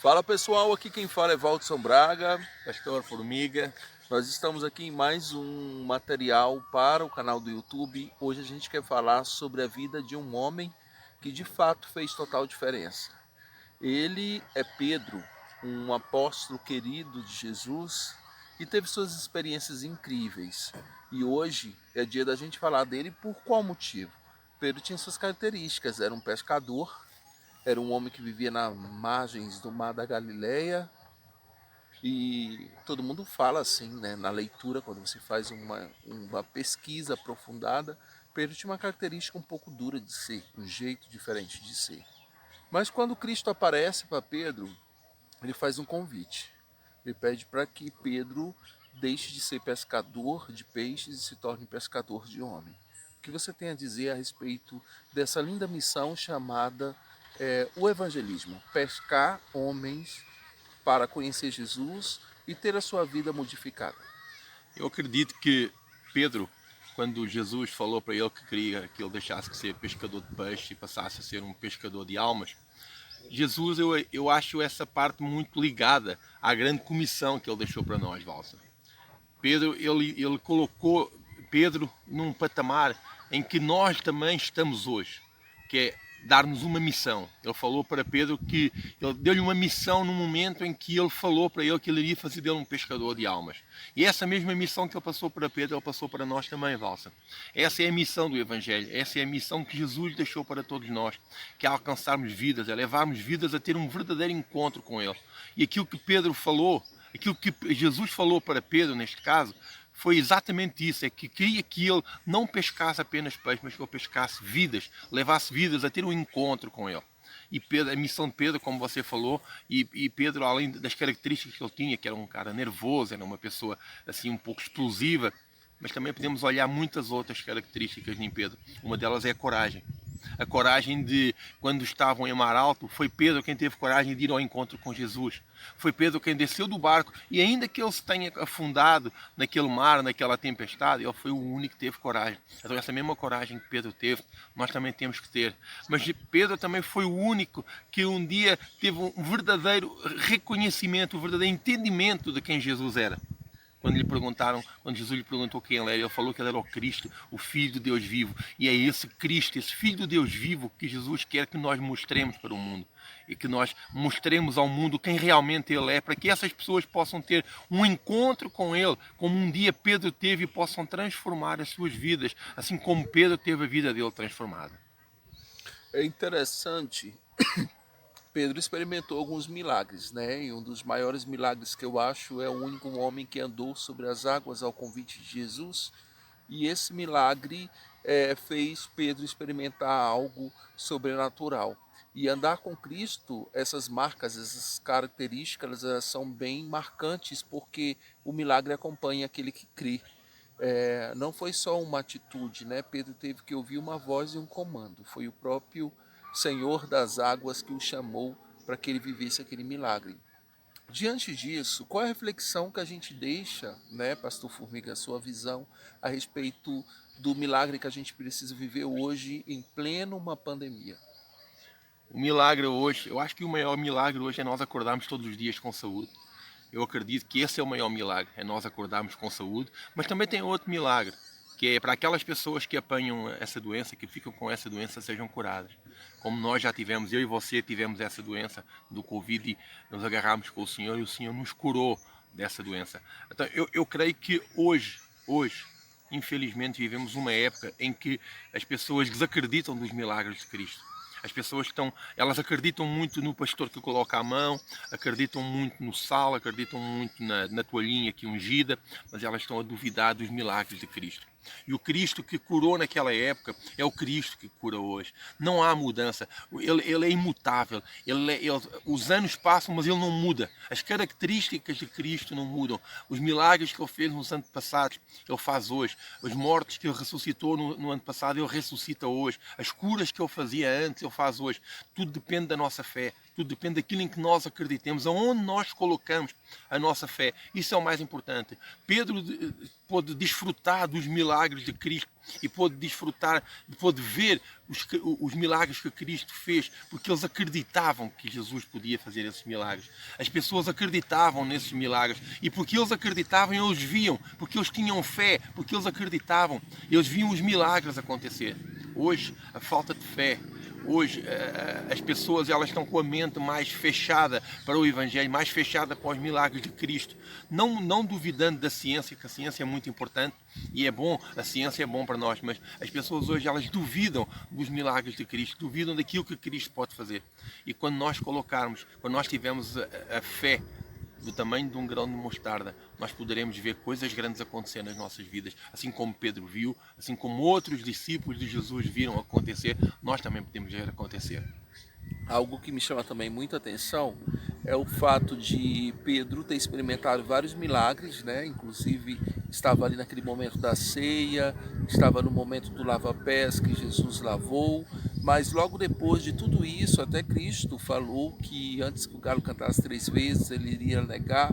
Fala pessoal, aqui quem fala é Valdson Braga, Pastor Formiga. nós estamos aqui em mais um material para o canal do YouTube. Hoje a gente quer falar sobre a vida de um homem que de fato fez total diferença. Ele é Pedro, um apóstolo querido de Jesus que teve suas experiências incríveis. E hoje é dia da gente falar dele por qual motivo? Pedro tinha suas características, era um pescador, era um homem que vivia nas margens do mar da Galileia. E todo mundo fala assim, né, na leitura, quando você faz uma pesquisa aprofundada, Pedro tinha uma característica um pouco dura de ser, um jeito diferente de ser. Mas quando Cristo aparece para Pedro, ele faz um convite. Ele pede para que Pedro deixe de ser pescador de peixes e se torne pescador de homem. O que você tem a dizer a respeito dessa linda missão chamada o evangelismo? Pescar homens para conhecer Jesus e ter a sua vida modificada. Eu acredito que Pedro, quando Jesus falou para ele que queria que ele deixasse de ser pescador de peixe e passasse a ser um pescador de almas, Jesus, eu acho essa parte muito ligada à grande comissão que ele deixou para nós, Valsa. Pedro, ele colocou Pedro num patamar em que nós também estamos hoje, que é dar-nos uma missão. Ele falou para Pedro que ele deu-lhe uma missão no momento em que ele falou para ele que ele iria fazer dele um pescador de almas. E essa mesma missão que ele passou para Pedro, ele passou para nós também, Valsa. Essa é a missão do Evangelho, essa é a missão que Jesus deixou para todos nós, que é alcançarmos vidas, é levarmos vidas a ter um verdadeiro encontro com Ele. E aquilo que Pedro falou, aquilo que Jesus falou para Pedro, neste caso, foi exatamente isso, é que queria que ele não pescasse apenas peixe, mas que ele pescasse vidas, levasse vidas a ter um encontro com ele. E Pedro, a missão de Pedro, como você falou, e Pedro, além das características que ele tinha, que era um cara nervoso, era uma pessoa assim um pouco explosiva, mas também podemos olhar muitas outras características em Pedro. Uma delas é a coragem. A coragem de, quando estavam em mar alto, foi Pedro quem teve coragem de ir ao encontro com Jesus. Foi Pedro quem desceu do barco e ainda que ele se tenha afundado naquele mar, naquela tempestade, ele foi o único que teve coragem. Então essa mesma coragem que Pedro teve, nós também temos que ter. Mas Pedro também foi o único que um dia teve um verdadeiro reconhecimento, um verdadeiro entendimento de quem Jesus era. Quando Jesus lhe perguntou quem ele era, ele falou que ele era o Cristo, o Filho de Deus vivo. E é esse Cristo, esse Filho de Deus vivo, que Jesus quer que nós mostremos para o mundo. E que nós mostremos ao mundo quem realmente ele é, para que essas pessoas possam ter um encontro com ele, como um dia Pedro teve, e possam transformar as suas vidas, assim como Pedro teve a vida dele transformada. É interessante, Pedro experimentou alguns milagres, né? E um dos maiores milagres que eu acho é o único homem que andou sobre as águas ao convite de Jesus. E esse milagre fez Pedro experimentar algo sobrenatural. E andar com Cristo, essas marcas, essas características, elas são bem marcantes, porque o milagre acompanha aquele que crê. Não foi só uma atitude, né? Pedro teve que ouvir uma voz e um comando. Foi o próprio Senhor das águas que o chamou para que ele vivesse aquele milagre. Diante disso, qual é a reflexão que a gente deixa, né, Pastor Formiga, a sua visão a respeito do milagre que a gente precisa viver hoje em pleno uma pandemia? O milagre hoje, eu acho que o maior milagre hoje é nós acordarmos todos os dias com saúde. Eu acredito que esse é o maior milagre, é nós acordarmos com saúde, mas também tem outro milagre, que é para aquelas pessoas que apanham essa doença, que ficam com essa doença, sejam curadas. Como nós já tivemos, eu e você tivemos essa doença do Covid e nos agarramos com o Senhor e o Senhor nos curou dessa doença. Então eu creio que hoje, infelizmente, vivemos uma época em que as pessoas desacreditam dos milagres de Cristo. As pessoas elas acreditam muito no pastor que coloca a mão, acreditam muito no sal, acreditam muito na toalhinha que ungida, mas elas estão a duvidar dos milagres de Cristo. E o Cristo que curou naquela época é o Cristo que cura hoje. Não há mudança. Ele é imutável. Os anos passam, mas ele não muda. As características de Cristo não mudam. Os milagres que ele fez nos anos passados, ele faz hoje. Os mortos que ele ressuscitou no ano passado, ele ressuscita hoje. As curas que ele fazia antes, ele faz hoje. Tudo depende da nossa fé. Tudo depende daquilo em que nós acreditemos, aonde nós colocamos a nossa fé. Isso é o mais importante. Pedro pôde desfrutar dos milagres de Cristo e pôde desfrutar, pôde ver os milagres que Cristo fez, porque eles acreditavam que Jesus podia fazer esses milagres. As pessoas acreditavam nesses milagres e porque eles acreditavam, eles viam, porque eles tinham fé, porque eles acreditavam, eles viam os milagres acontecer. Hoje, a falta de fé. Hoje as pessoas elas estão com a mente mais fechada para o Evangelho, mais fechada para os milagres de Cristo, não duvidando da ciência, que a ciência é muito importante e é bom, a ciência é bom para nós, mas as pessoas hoje elas duvidam dos milagres de Cristo, duvidam daquilo que Cristo pode fazer. E quando nós tivermos a fé do tamanho de um grão de mostarda, nós poderemos ver coisas grandes acontecer nas nossas vidas, assim como Pedro viu, assim como outros discípulos de Jesus viram acontecer, nós também podemos ver acontecer. Algo que me chama também muita atenção é o fato de Pedro ter experimentado vários milagres, né? Inclusive estava ali naquele momento da ceia, estava no momento do lava-pés que Jesus lavou, mas logo depois de tudo isso, até Cristo falou que antes que o galo cantasse 3 vezes, ele iria negar.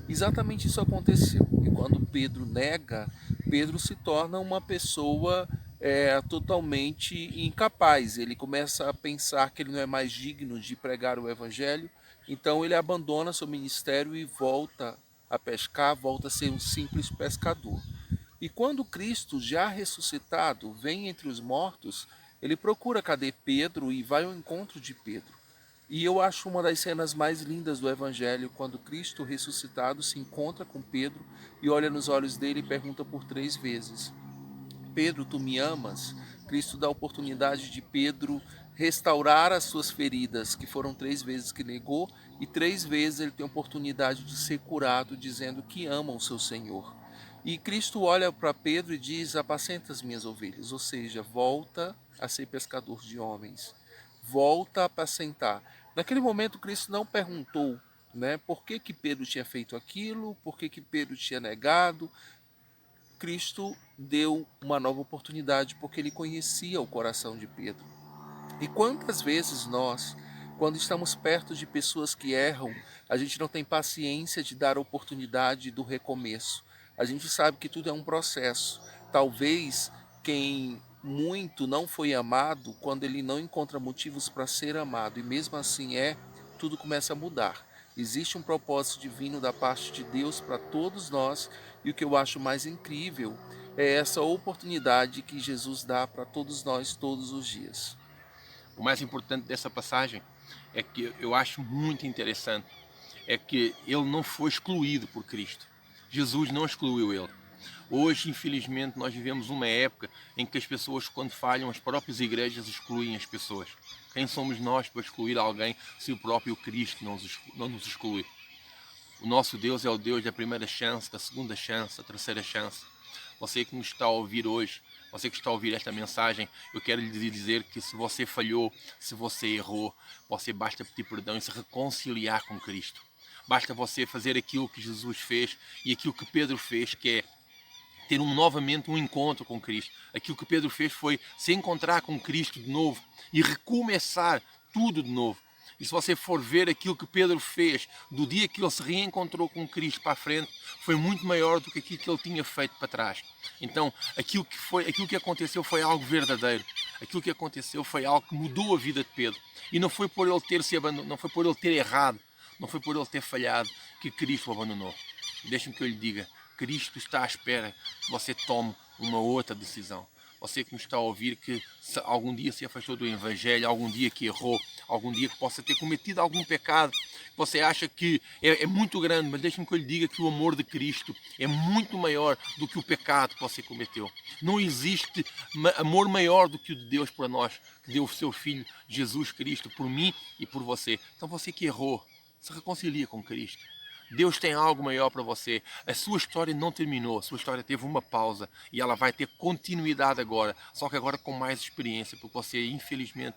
Exatamente isso aconteceu. E quando Pedro nega, Pedro se torna uma pessoa totalmente incapaz. Ele começa a pensar que ele não é mais digno de pregar o evangelho, então ele abandona seu ministério e volta a pescar, volta a ser um simples pescador. E quando Cristo, já ressuscitado, vem entre os mortos, ele procura cadê Pedro e vai ao encontro de Pedro. E eu acho uma das cenas mais lindas do Evangelho, quando Cristo ressuscitado se encontra com Pedro e olha nos olhos dele e pergunta por 3 vezes: Pedro, tu me amas? Cristo dá a oportunidade de Pedro restaurar as suas feridas, que foram 3 vezes que negou, e 3 vezes ele tem a oportunidade de ser curado, dizendo que ama o seu Senhor. E Cristo olha para Pedro e diz: apacenta as minhas ovelhas, ou seja, volta a ser pescador de homens, volta a apacentar. Naquele momento, Cristo não perguntou, né, por que Pedro tinha feito aquilo, por que Pedro tinha negado. Cristo deu uma nova oportunidade porque ele conhecia o coração de Pedro. E quantas vezes nós, quando estamos perto de pessoas que erram, a gente não tem paciência de dar a oportunidade do recomeço. A gente sabe que tudo é um processo. Talvez quem muito não foi amado, quando ele não encontra motivos para ser amado, e mesmo assim tudo começa a mudar. Existe um propósito divino da parte de Deus para todos nós, e o que eu acho mais incrível é essa oportunidade que Jesus dá para todos nós todos os dias. O mais importante dessa passagem é que eu acho muito interessante, é que ele não foi excluído por Cristo. Jesus não excluiu ele. Hoje, infelizmente, nós vivemos uma época em que as pessoas, quando falham, as próprias igrejas excluem as pessoas. Quem somos nós para excluir alguém se o próprio Cristo não nos exclui? O nosso Deus é o Deus da primeira chance, da segunda chance, da terceira chance. Você que nos está a ouvir hoje, você que está a ouvir esta mensagem, eu quero lhe dizer que se você falhou, se você errou, você basta pedir perdão e se reconciliar com Cristo. Basta você fazer aquilo que Jesus fez e aquilo que Pedro fez, que é ter novamente um encontro com Cristo. Aquilo que Pedro fez foi se encontrar com Cristo de novo e recomeçar tudo de novo. E se você for ver aquilo que Pedro fez do dia que ele se reencontrou com Cristo para a frente, foi muito maior do que aquilo que ele tinha feito para trás. Então, aquilo que aconteceu foi algo verdadeiro. Aquilo que aconteceu foi algo que mudou a vida de Pedro. E não foi por ele ter se abandonado, não foi por ele ter errado, não foi por ele ter falhado que Cristo o abandonou. Deixe-me que eu lhe diga, Cristo está à espera que você tome uma outra decisão. Você que nos está a ouvir, que algum dia se afastou do Evangelho, algum dia que errou, algum dia que possa ter cometido algum pecado, você acha que é muito grande, mas deixe-me que eu lhe diga que o amor de Cristo é muito maior do que o pecado que você cometeu. Não existe amor maior do que o de Deus para nós, que deu o seu Filho Jesus Cristo por mim e por você. Então você que errou, se reconcilia com Cristo. Deus tem algo maior para você. A sua história não terminou, a sua história teve uma pausa e ela vai ter continuidade agora, só que agora com mais experiência, porque você infelizmente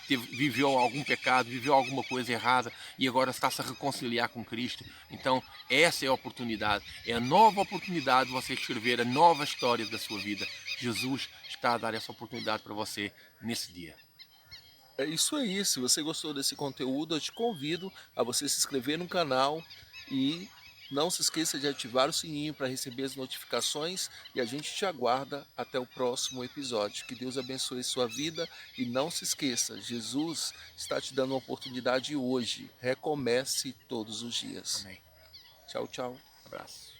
viveu algum pecado, viveu alguma coisa errada e agora está-se a reconciliar com Cristo. Então essa é a oportunidade, é a nova oportunidade de você escrever a nova história da sua vida. Jesus está a dar essa oportunidade para você nesse dia. É isso aí. Se você gostou desse conteúdo, eu te convido a você se inscrever no canal e não se esqueça de ativar o sininho para receber as notificações e a gente te aguarda até o próximo episódio. Que Deus abençoe sua vida e não se esqueça, Jesus está te dando uma oportunidade hoje. Recomece todos os dias. Amém. Tchau, tchau. Abraço.